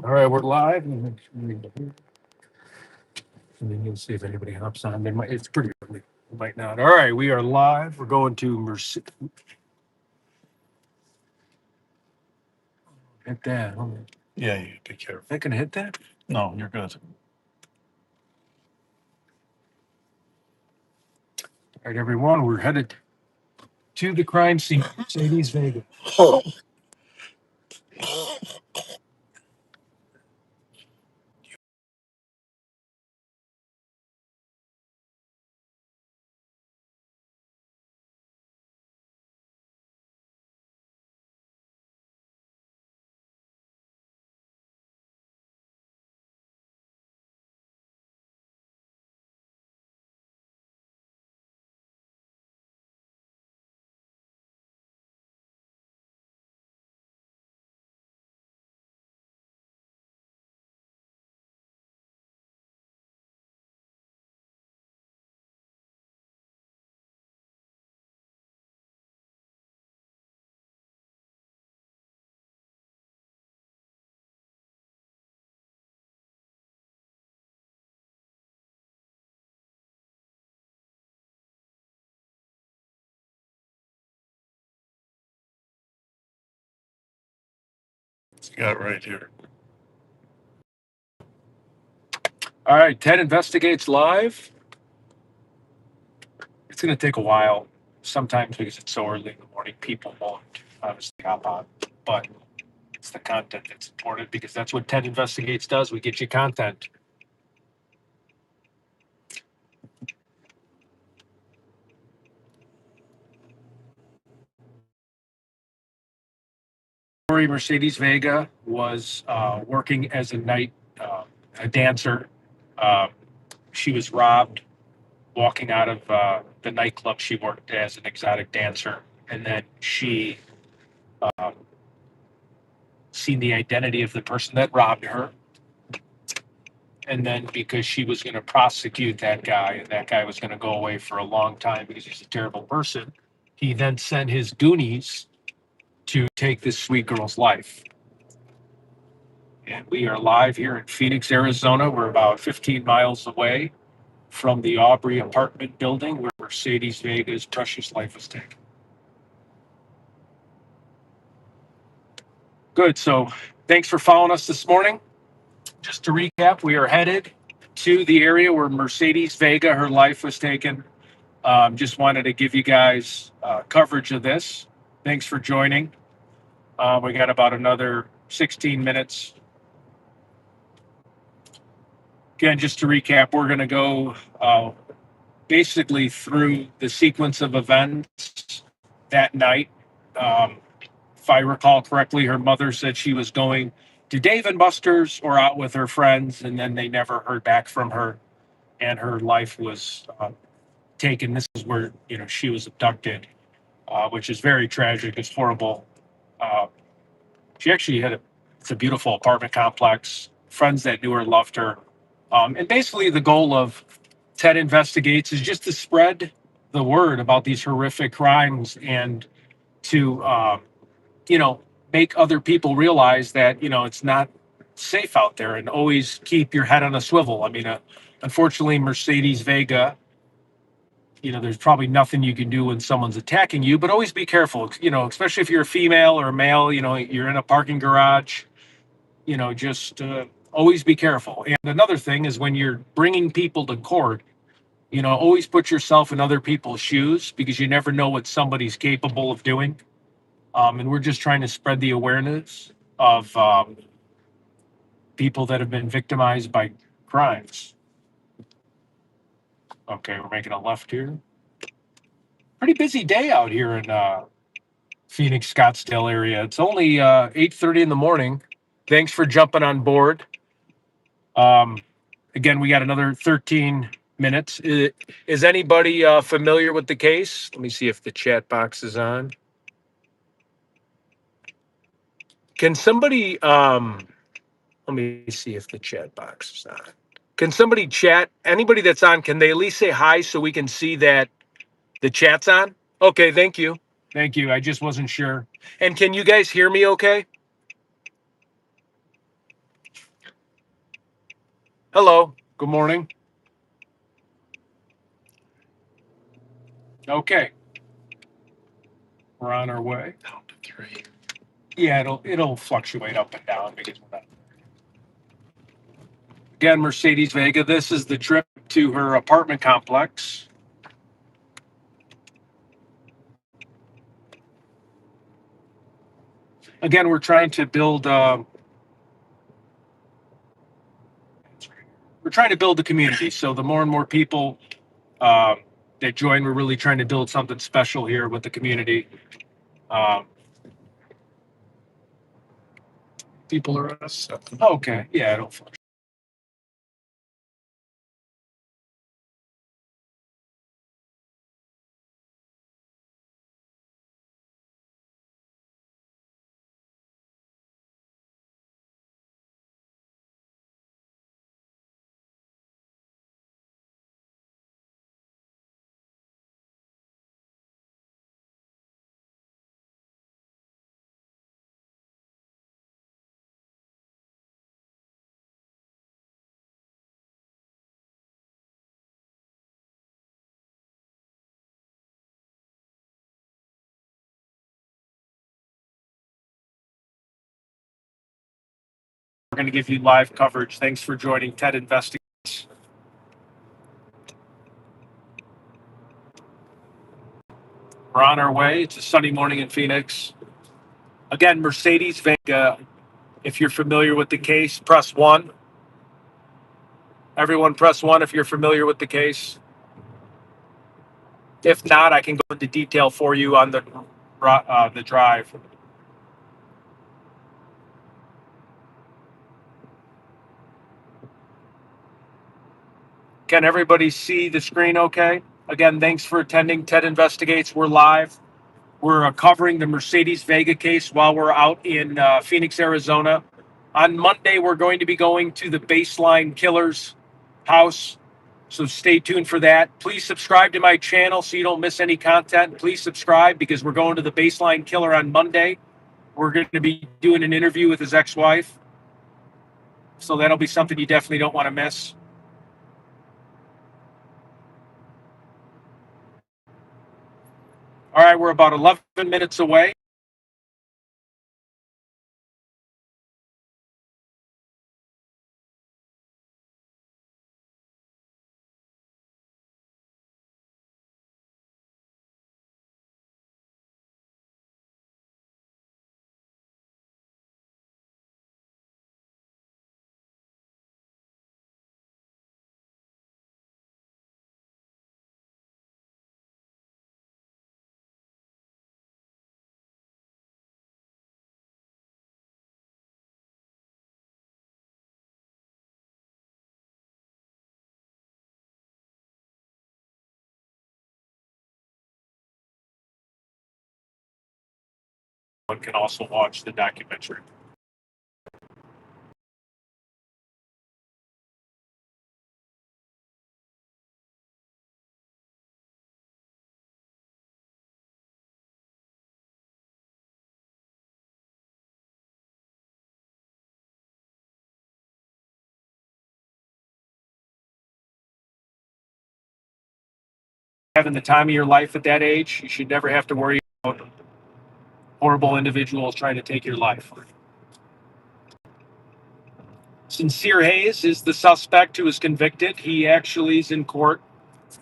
All right, we're live. And then you'll see if anybody hops on. They might. It's pretty early. They might not. All right, we are live. We're going to hit that. Hold on. Yeah, you be careful. Not gonna hit that. No, you're good. All right, everyone. We're headed to the crime scene, Mercedes Vega. You got it right here. All right, Ted investigates live. It's gonna take a while. Sometimes because it's so early in the morning, people won't obviously hop on, but it's the content that's important because that's what Ted investigates does. We get you content. Mercedes Vega was working as a dancer. Uh, she was robbed walking out of the nightclub she worked as an exotic dancer, and then she uh, seen the identity of the person that robbed her. And then because she was going to prosecute that guy, and that guy was going to go away for a long time because he's a terrible person, he then sent his goonies to take this sweet girl's life. And we are live here in Phoenix, Arizona. We're about 15 miles away from the Aubrey apartment building where Mercedes Vega's precious life was taken. Good. So thanks for following us this morning. Just to recap, we are headed to the area where Mercedes Vega, her life was taken. Just wanted to give you guys coverage of this. Thanks for joining. We got about another 16 minutes. Again, just to recap, we're going to go basically through the sequence of events that night. If I recall correctly, her mother said she was going to Dave and Buster's or out with her friends, and then they never heard back from her, and her life was taken. This is where she was abducted, which is very tragic. It's horrible. Uh, she actually it's a beautiful apartment complex. Friends that knew her loved her, and basically the goal of Ted Investigates is just to spread the word about these horrific crimes and to make other people realize that it's not safe out there, and always keep your head on a swivel. I mean, unfortunately, Mercedes Vega, there's probably nothing you can do when someone's attacking you, but always be careful, especially if you're a female or a male, you're in a parking garage, just always be careful. And another thing is when you're bringing people to court, always put yourself in other people's shoes because you never know what somebody's capable of doing. And we're just trying to spread the awareness of people that have been victimized by crimes. Okay, we're making a left here. Pretty busy day out here in Phoenix, Scottsdale area. It's only 8:30 in the morning. Thanks for jumping on board. Um, Again, we got another 13 minutes. Is anybody familiar with the case? Let me see if the chat box is on. Can somebody, let me see if the chat box is on. Can somebody chat? Anybody that's on, can they at least say hi so we can see that the chat's on? Okay, thank you. Thank you. I just wasn't sure. And can you guys hear me okay? Hello. Good morning. Okay. We're on our way. Down to 3. Yeah, it'll fluctuate up and down because we're not. Again, Mercedes Vega. This is the trip to her apartment complex. Again, we're trying to build. We're trying to build the community. So the more and more people um, that join, we're really trying to build something special here with the community. Um, people are. 7. Okay. Yeah, it'll fluctuate. We're going to give you live coverage. Thanks for joining Ted Investigates. We're on our way. It's a sunny morning in Phoenix. Again, Mercedes Vega. If you're familiar with the case, press 1. Everyone, press 1 if you're familiar with the case. If not, I can go into detail for you on the drive. Can everybody see the screen okay? Again, thanks for attending Ted Investigates. We're live. We're covering the Mercedes Vega case while we're out in Phoenix, Arizona. On Monday, we're going to be going to the Baseline Killer's house. So stay tuned for that. Please subscribe to my channel so you don't miss any content. Please subscribe because we're going to the Baseline Killer on Monday. We're going to be doing an interview with his ex-wife. So that'll be something you definitely don't want to miss. All right, we're about 11 minutes away. One can also watch the documentary. Having the time of your life at that age, you should never have to worry about horrible individuals trying to take your life. Sincere Hayes is the suspect who was convicted. He actually is in court.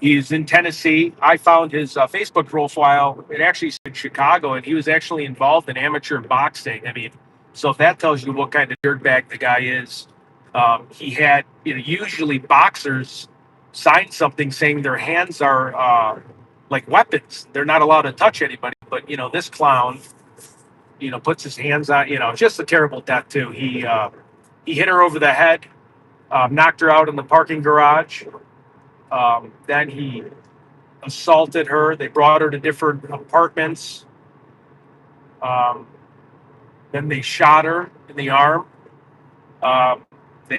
He's in Tennessee. I found his Facebook profile. It actually said Chicago, and he was actually involved in amateur boxing. I mean, so if that tells you what kind of dirtbag the guy is, he had, usually boxers sign something saying their hands are like weapons. They're not allowed to touch anybody. But, this clown, puts his hands on, just a terrible death, too. He hit her over the head, knocked her out in the parking garage. Then he assaulted her. They brought her to different apartments. Um, then they shot her in the arm. They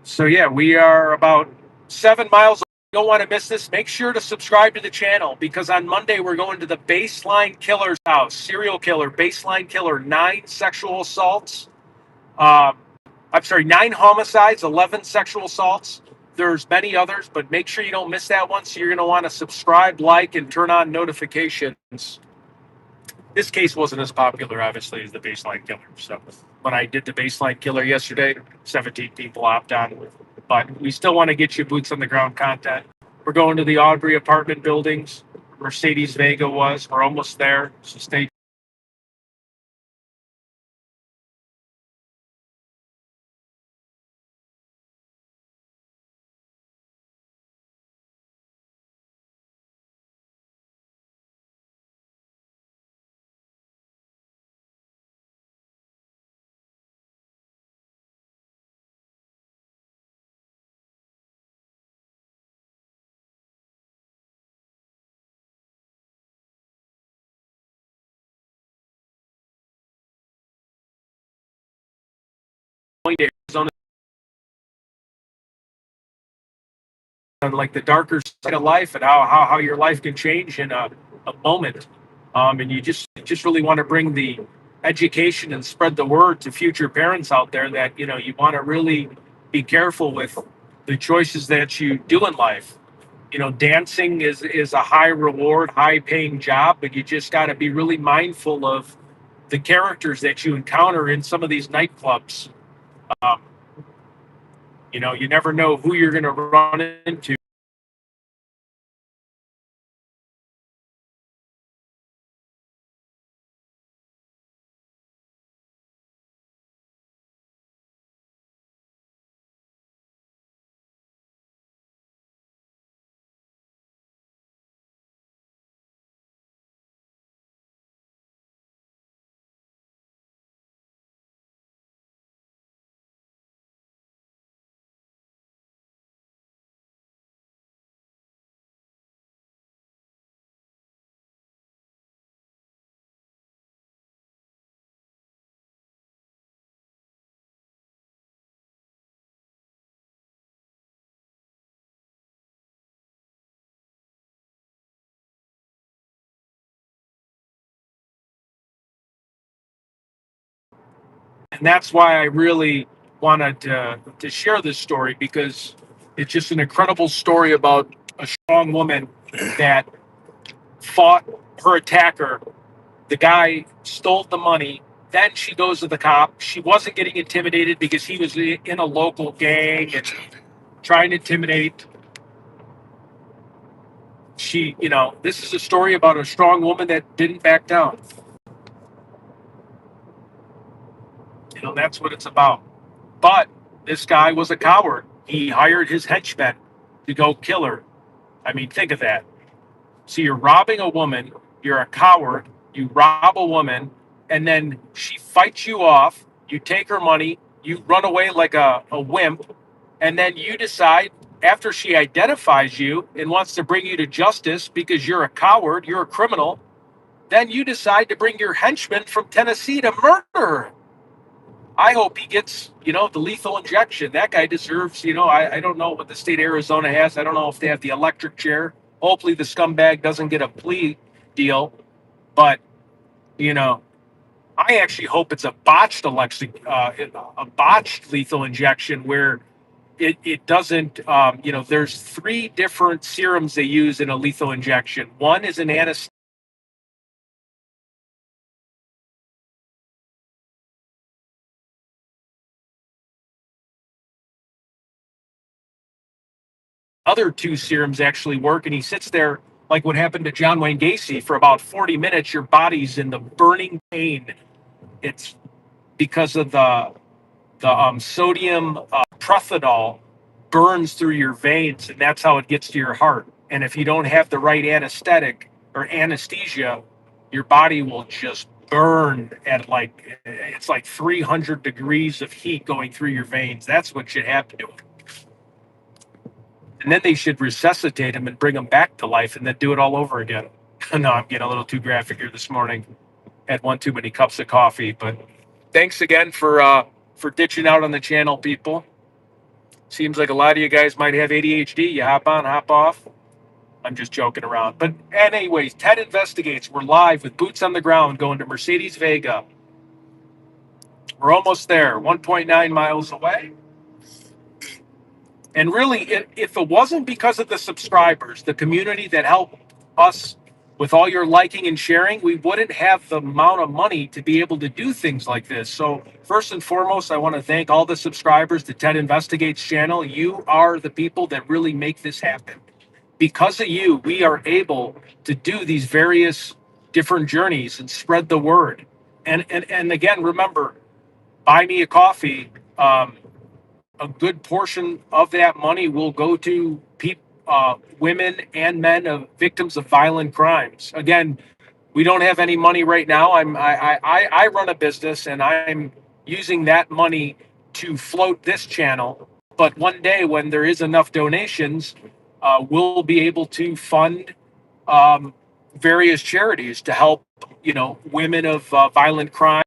So yeah, we are about 7 miles. You don't want to miss this. Make sure to subscribe to the channel because on Monday we're going to the baseline killer's house. Serial killer, baseline killer, 9 sexual assaults. Um, I'm sorry, 9 homicides, 11 sexual assaults. There's many others, but make sure you don't miss that one. So you're going to want to subscribe, like, and turn on notifications. This case wasn't as popular, obviously, as the baseline killer. So when I did the baseline killer yesterday, 17 people opted on. But we still want to get you boots on the ground content. We're going to the Aubrey apartment buildings. Mercedes Vega was. We're almost there. So stay going to Arizona, like the darker side of life and how your life can change in a moment. And you just really want to bring the education and spread the word to future parents out there that you want to really be careful with the choices that you do in life. Dancing is a high reward, high paying job, but you just got to be really mindful of the characters that you encounter in some of these nightclubs. Um, you never know who you're going to run into. And that's why I really wanted to share this story because it's just an incredible story about a strong woman that fought her attacker. The guy stole the money. Then she goes to the cop. She wasn't getting intimidated because he was in a local gang and trying to intimidate. This is a story about a strong woman that didn't back down. That's what it's about. But this guy was a coward. He hired his henchmen to go kill her. I mean, think of that. So you're robbing a woman, you're a coward, you rob a woman, and then she fights you off, you take her money, you run away like a wimp, and then you decide, after she identifies you and wants to bring you to justice because you're a coward, you're a criminal, then you decide to bring your henchman from Tennessee to murder her. I hope he gets, the lethal injection. That guy deserves, I don't know what the state of Arizona has. I don't know if they have the electric chair. Hopefully the scumbag doesn't get a plea deal. But, I actually hope it's a botched election, a botched lethal injection where it doesn't, there's 3 different serums they use in a lethal injection. One is an anesthetic. Other 2 serums actually work, and he sits there like what happened to John Wayne Gacy for about 40 minutes. Your body's in the burning pain. It's because of the sodium prothidol burns through your veins, and that's how it gets to your heart. And if you don't have the right anesthetic or anesthesia, your body will just burn at it's like 300 degrees of heat going through your veins. That's what should happen to him. And then they should resuscitate him and bring him back to life and then do it all over again. No, I'm getting a little too graphic here this morning. Had one too many cups of coffee, but thanks again for ditching out on the channel, people. Seems like a lot of you guys might have ADHD. You hop on, hop off. I'm just joking around. But anyways, Ted Investigates. We're live with boots on the ground going to Mercedes Vega. We're almost there, 1.9 miles away. And really, if it wasn't because of the subscribers, the community that helped us with all your liking and sharing, we wouldn't have the amount of money to be able to do things like this. So first and foremost, I want to thank all the subscribers to Ted Investigates channel. You are the people that really make this happen. Because of you, we are able to do these various different journeys and spread the word. And again, remember, buy me a coffee. A good portion of that money will go to women and men of victims of violent crimes. Again, we don't have any money right now. I run a business and I'm using that money to float this channel. But one day, when there is enough donations, we'll be able to fund various charities to help, women of violent crime.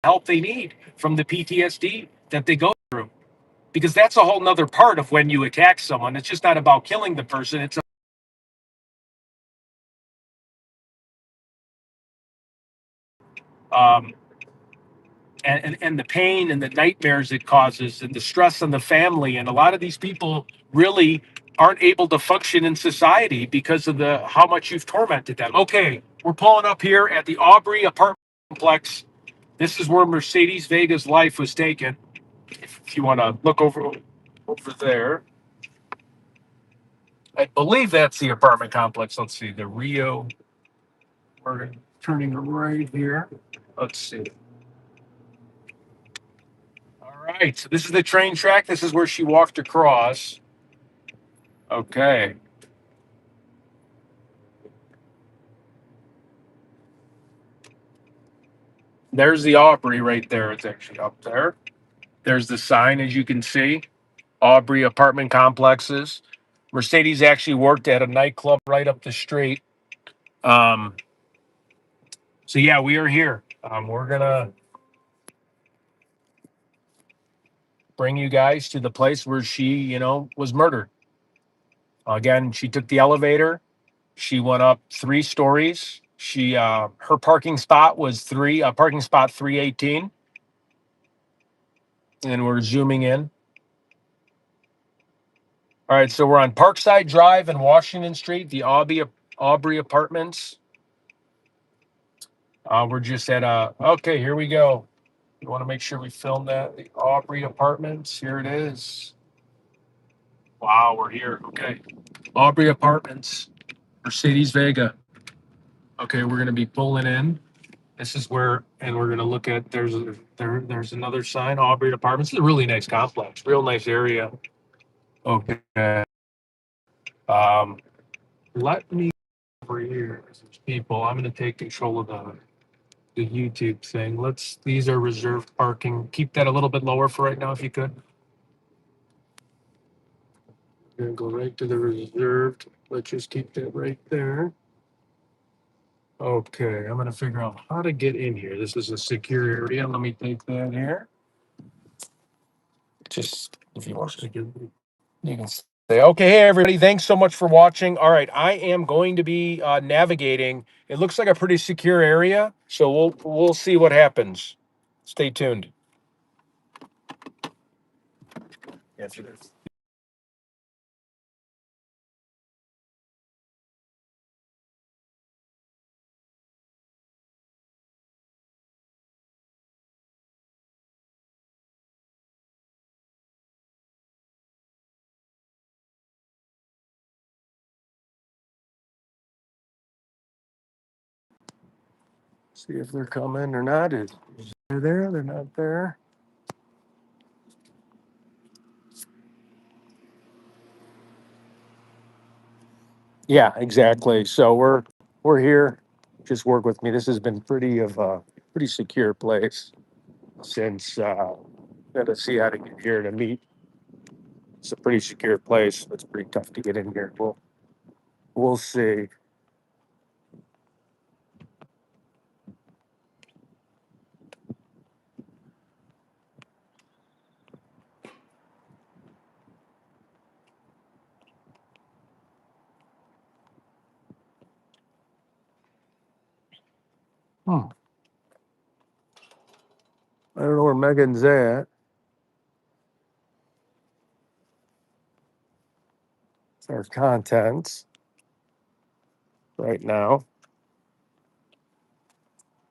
Help they need from the PTSD that they go through. Because that's a whole nother part of when you attack someone. It's just not about killing the person. It's um, and the pain and the nightmares it causes and the stress on the family. And a lot of these people really aren't able to function in society because of the how much you've tormented them. Okay, we're pulling up here at the Aubrey apartment complex. This is where Mercedes Vega's life was taken. If you want to look over there, I believe that's the apartment complex. Let's see, the Rio. We're turning right here. Let's see. All right, so this is the train track. This is where she walked across. Okay. There's the Aubrey right there. It's actually up there. There's the sign, as you can see. Aubrey apartment complexes. Mercedes actually worked at a nightclub right up the street. Um, so yeah, we are here. We're gonna bring you guys to the place where she, was murdered. Again, she took the elevator. She went up 3 stories. Her parking spot was parking spot 318, and we're zooming in. All right, so we're on Parkside Drive and Washington Street, the Aubrey Apartments. We're just at okay, here we go. We want to make sure we film that. The Aubrey Apartments, here it is. Wow, we're here. Okay. Aubrey Apartments, Mercedes Vega. Okay, we're going to be pulling in. This is where, and we're going to look at, there's another sign, Aubrey Apartments. It's a really nice complex, real nice area. Okay. Um, Let me over here, there's people. I'm going to take control of the YouTube thing. These are reserved parking. Keep that a little bit lower for right now, if you could. We're going to go right to the reserved. Let's just keep that right there. Okay, I'm going to figure out how to get in here. This is a secure area. Let me take that here. Just if you want to, you can say, okay, hey, everybody, thanks so much for watching. All right, I am going to be navigating. It looks like a pretty secure area, so we'll see what happens. Stay tuned. Answer this. See if they're coming or not. They're there? They're not there. Yeah, exactly. So we're here. Just work with me. This has been pretty secure place since Gotta see how to get here to meet. It's a pretty secure place. It's pretty tough to get in here. We'll see. I don't know where Megan's at. It's our contents right now.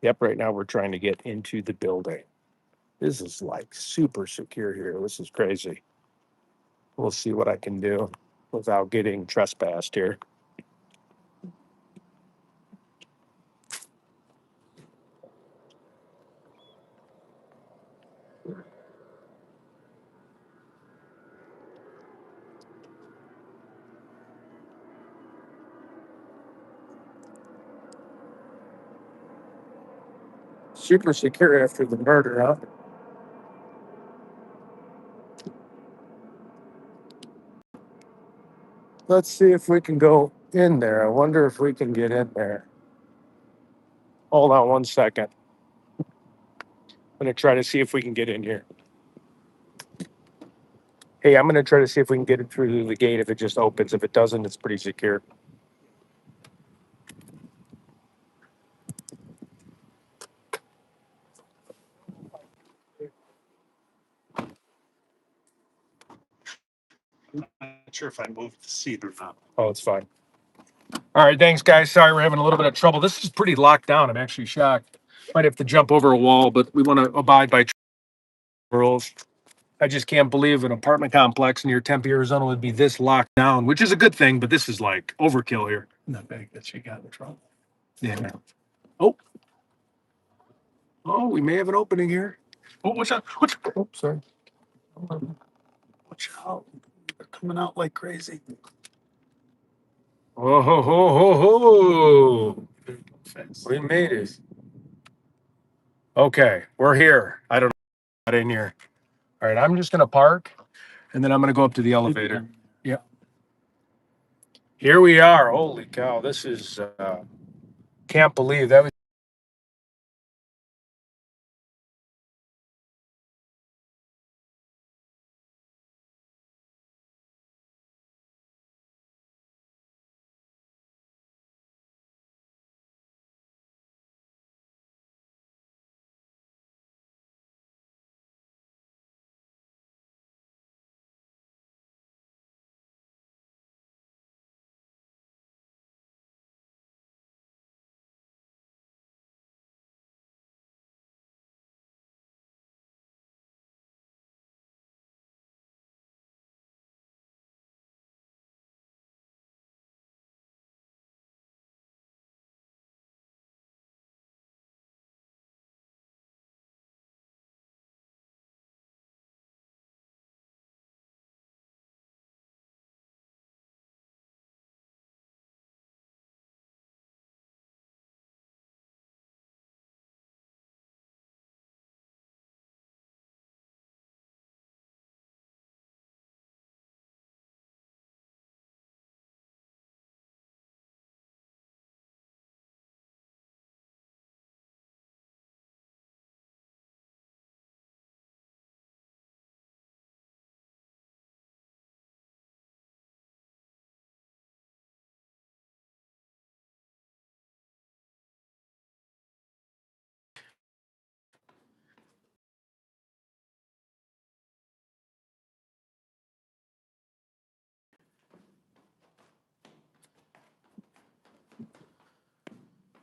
Yep, right now we're trying to get into the building. This is like super secure here. This is crazy. We'll see what I can do without getting trespassed here. Super secure after the murder, huh? Let's see if we can go in there. I wonder if we can get in there. Hold on one second. I'm going to try to see if we can get in here. Hey, I'm going to try to see if we can get it through the gate if it just opens. If it doesn't, it's pretty secure. I'm not sure if I moved the seat or not. Oh, it's fine. All right, thanks, guys. Sorry we're having a little bit of trouble. This is pretty locked down. I'm actually shocked. Might have to jump over a wall, but we want to abide by rules. I just can't believe an apartment complex near Tempe, Arizona would be this locked down, which is a good thing, but this is like overkill here. Not big that she got in trouble. Yeah. Oh. Oh, we may have an opening here. Oh, watch out! Watch, Oh, sorry. watch out! They're coming out like crazy. Oh, ho, ho, ho, ho. Fast. We made it. Okay, we're here. I don't know what in here. All right, I'm just going to park and then I'm going to go up to the elevator. Yeah. Here we are. Holy cow. This is, can't believe that was.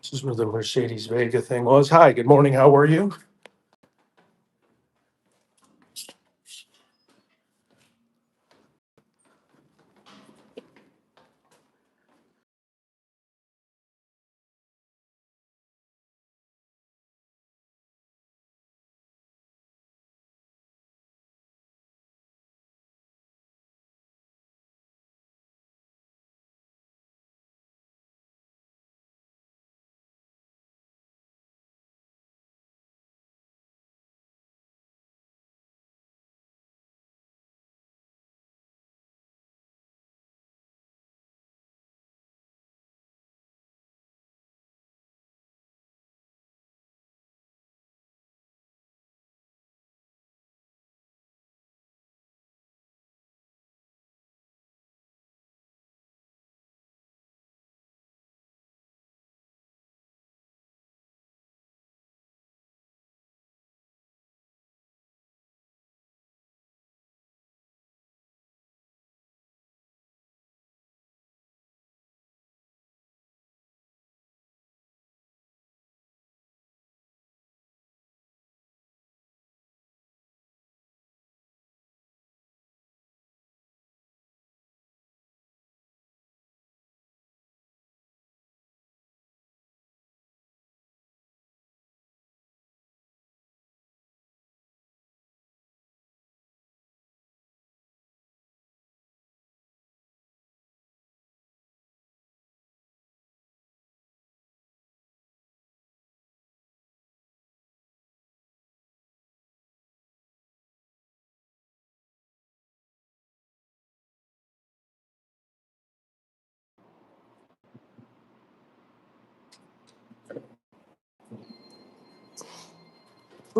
This is where the Mercedes Vega thing was. Hi, good morning. How are you?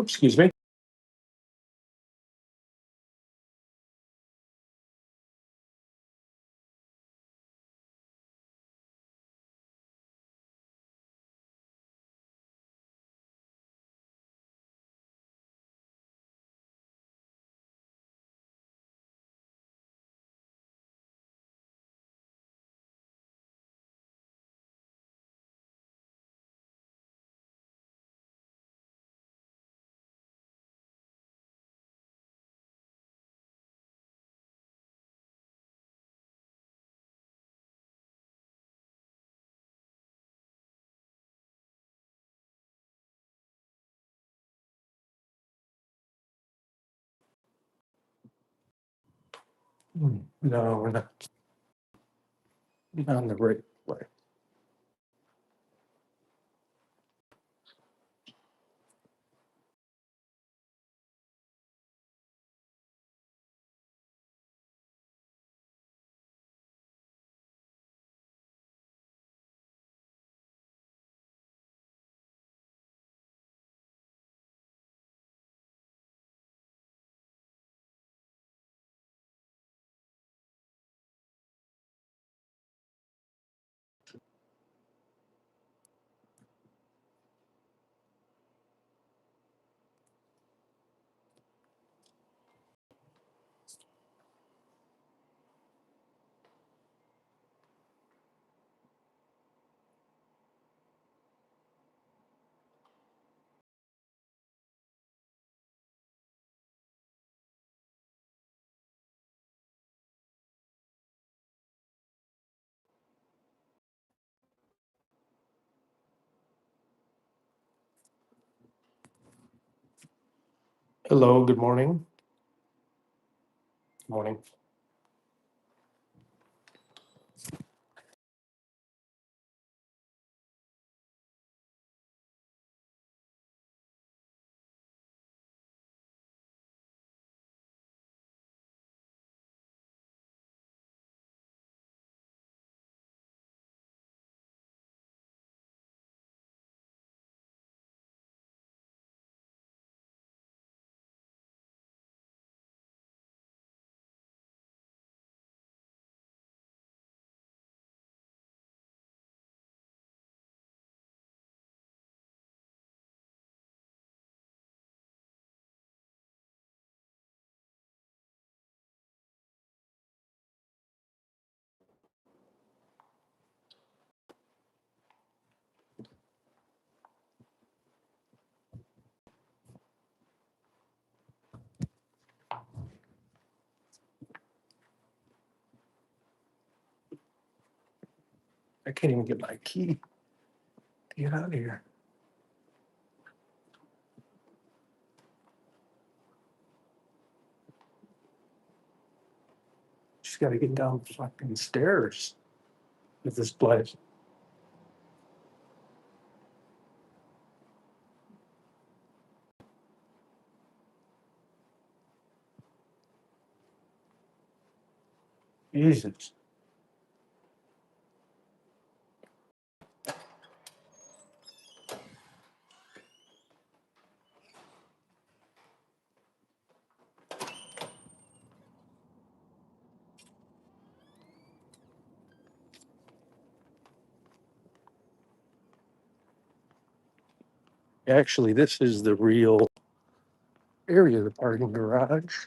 Oops, excuse me. No, we're not. Not on the right way. Hello, good morning. Good morning. I can't even get my key to get out of here. Just got to get down the fucking stairs with this place. Jesus. Actually, this is the real area of the parking garage.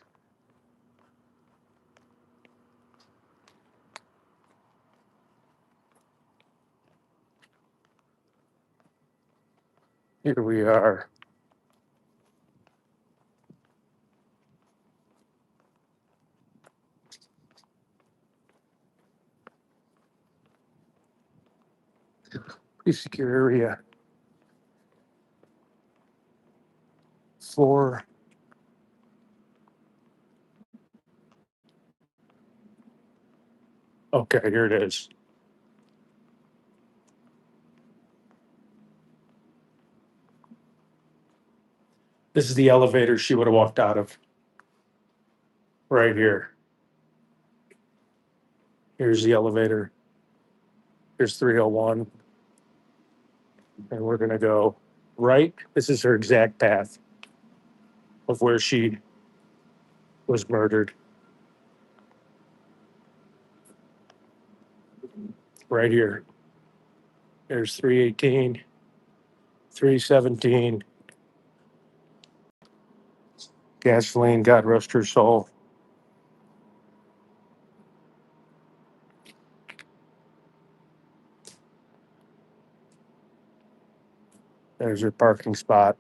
Here we are. Pretty secure area for. Okay, here it is. This is the elevator she would have walked out of. Right here. Here's the elevator. Here's 301. And we're going to go right. This is her exact path. of where she was murdered. Right here. There's 318, 317. Gasoline, God rest her soul. There's her parking spot.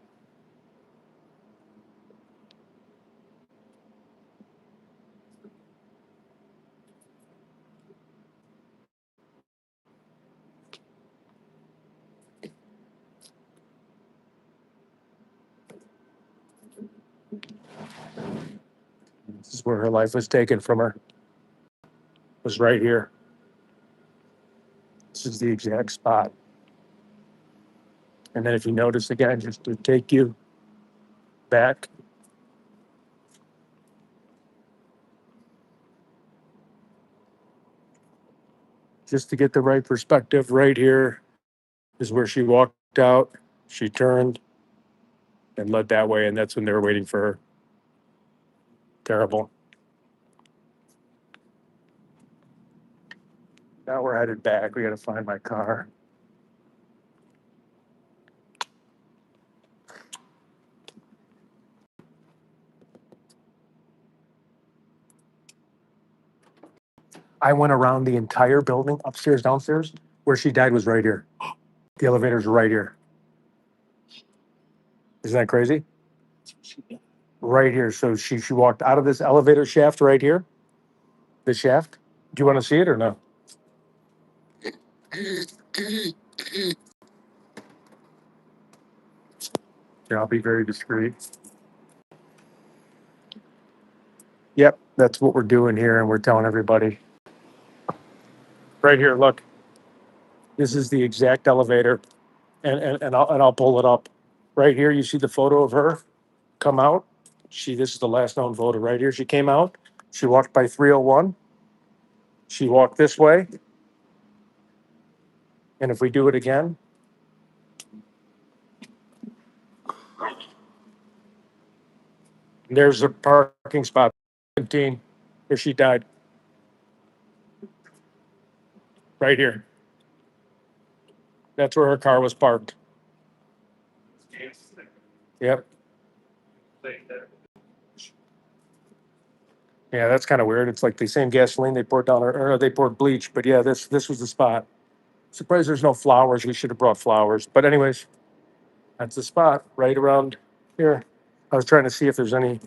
This is where her life was taken from her. It was right here. This is the exact spot. And then if you notice again, just to take you back, just to get the right perspective, right here is where she walked out. She turned and led that way, and that's when they were waiting for her. Terrible. Now we're headed back. We got to find my car. I went around the entire building, upstairs, downstairs. Where she died was right here. The elevator's right here. Isn't that crazy? Right here. So she walked out of this elevator shaft right here. The shaft. Do you want to see it or no? Yeah, I'll be very discreet. Yep, that's what we're doing here, and we're telling everybody. Right here, look. This is the exact elevator, and I'll pull it up. Right here, you see the photo of her come out. This is the last known photo right here. She came out. She walked by 301. She walked this way, and if we do it again, there's a parking spot. 17, where she died. Right here. That's where her car was parked. Yep. Yeah, that's kind of weird. It's like the same gasoline they poured down, or they poured bleach. But yeah, this was the spot. Surprised there's no flowers. We should have brought flowers. But anyways, that's the spot right around here. I was trying to see if there's any.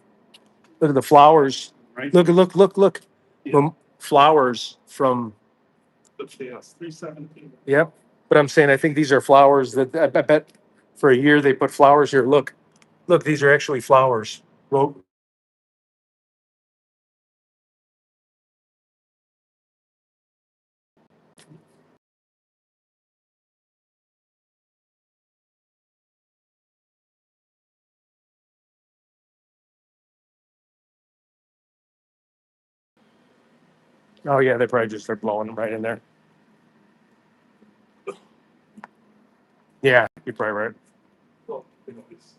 Look at the flowers. Right. Look. Yeah. Flowers from. Yes, 317. Yep. But I'm saying I think these are flowers that I bet for a year they put flowers here. Look, these are actually flowers. Well, oh yeah, they probably just start blowing them right in there. Yeah, you're probably right. Well, it's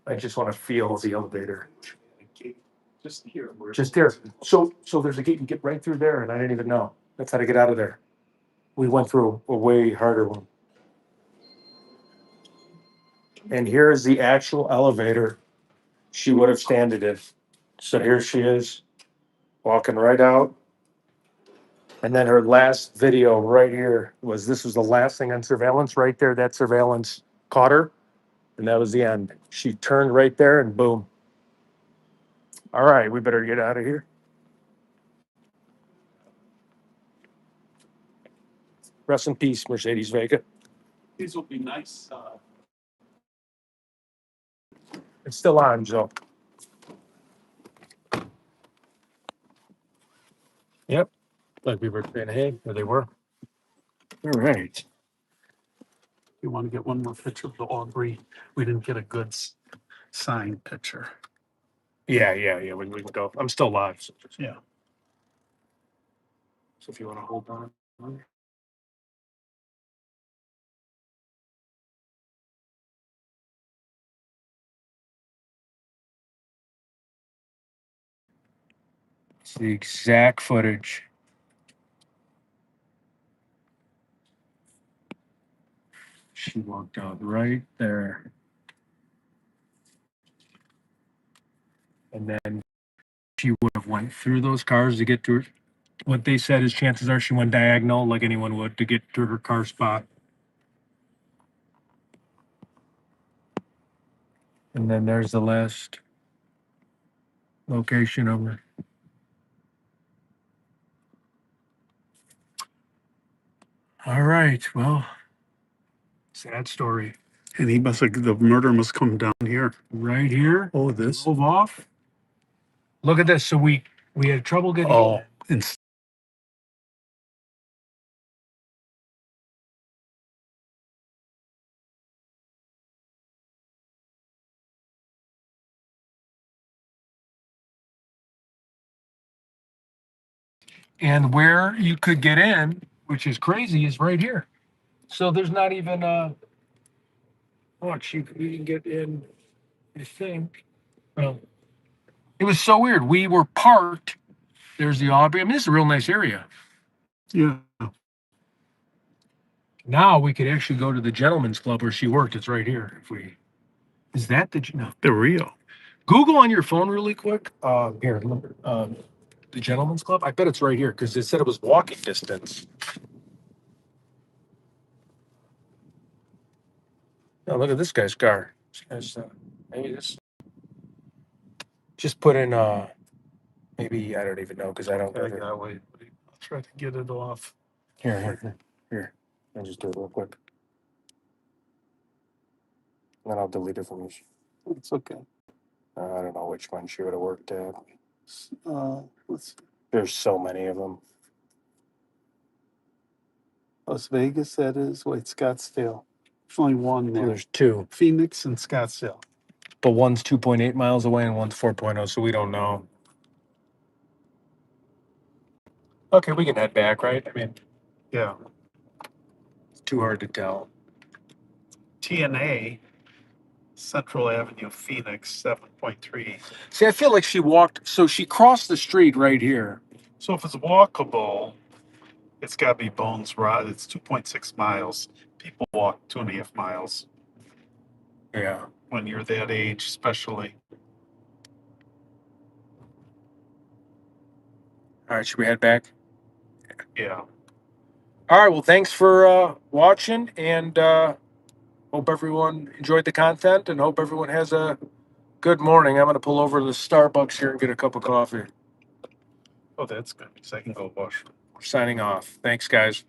I just want to feel the elevator. just here. Just there. So there's a gate you get right through there, and I didn't even know. That's how to get out of there. We went through a way harder one. And here is the actual elevator she would have standed in. So here she is, walking right out. And then her last video right here this was the last thing on surveillance right there. That surveillance caught her, and that was the end. She turned right there, and boom. All right, we better get out of here. Rest in peace, Mercedes Vega. These will be nice. It's still on, Joe. Yep. Like we were saying, hey, there they were. All right. You want to get one more picture of the Aubrey? We didn't get a good signed picture. Yeah. We can go. I'm still live. So Yeah. if you want to hold on. It's the exact footage. She walked out right there. And then she would have went through those cars to get to her. What they said is chances are she went diagonal like anyone would to get to her car spot. And then there's the last location of her. All right. Well, sad story. And he must have, the murder must come down here. Right here. Oh, this. Drove off. Look at this. So we had trouble getting. Oh, and And where you could get in, which is crazy, is right here. So there's not even watch you can get in. I think. Well, it was so weird. We were parked. There's the Aubrey. I mean, this is a real nice area. yeah. Now we could actually go to the gentleman's club where she worked. It's right here. If we is that the no? They're real. Google on your phone really quick. Here, look, the gentleman's club. I bet it's right here because it said it was walking distance. Oh, look at this guy's car. This guy's, maybe this. Just put in. Maybe I don't even know because I don't. Okay, that way. I'll try to get it off. Here. I'll just do it real quick. Then I'll delete it from you. It's okay. I don't know which one she would have worked at. Let's There's so many of them. Las Vegas, that is. Wait, Scottsdale. There's only one there. There's two, Phoenix and Scottsdale. but one's 2.8 miles away and one's 4.0, so we don't know. Okay, we can head back, right? I mean, Yeah. it's too hard to tell. TNA, Central Avenue, Phoenix, 7.3. See, I feel like she walked, so she crossed the street right here. So if it's walkable, it's got to be Bones Road. It's 2.6 miles. People walk 2.5 miles Yeah. when you're that age, especially. All right, should we head back? Yeah. All right, well, thanks for watching, and hope everyone enjoyed the content, and hope everyone has a good morning. I'm going to pull over to the Starbucks here and get a cup of coffee. Oh, that's good because I can go wash. We're signing off. Thanks, guys.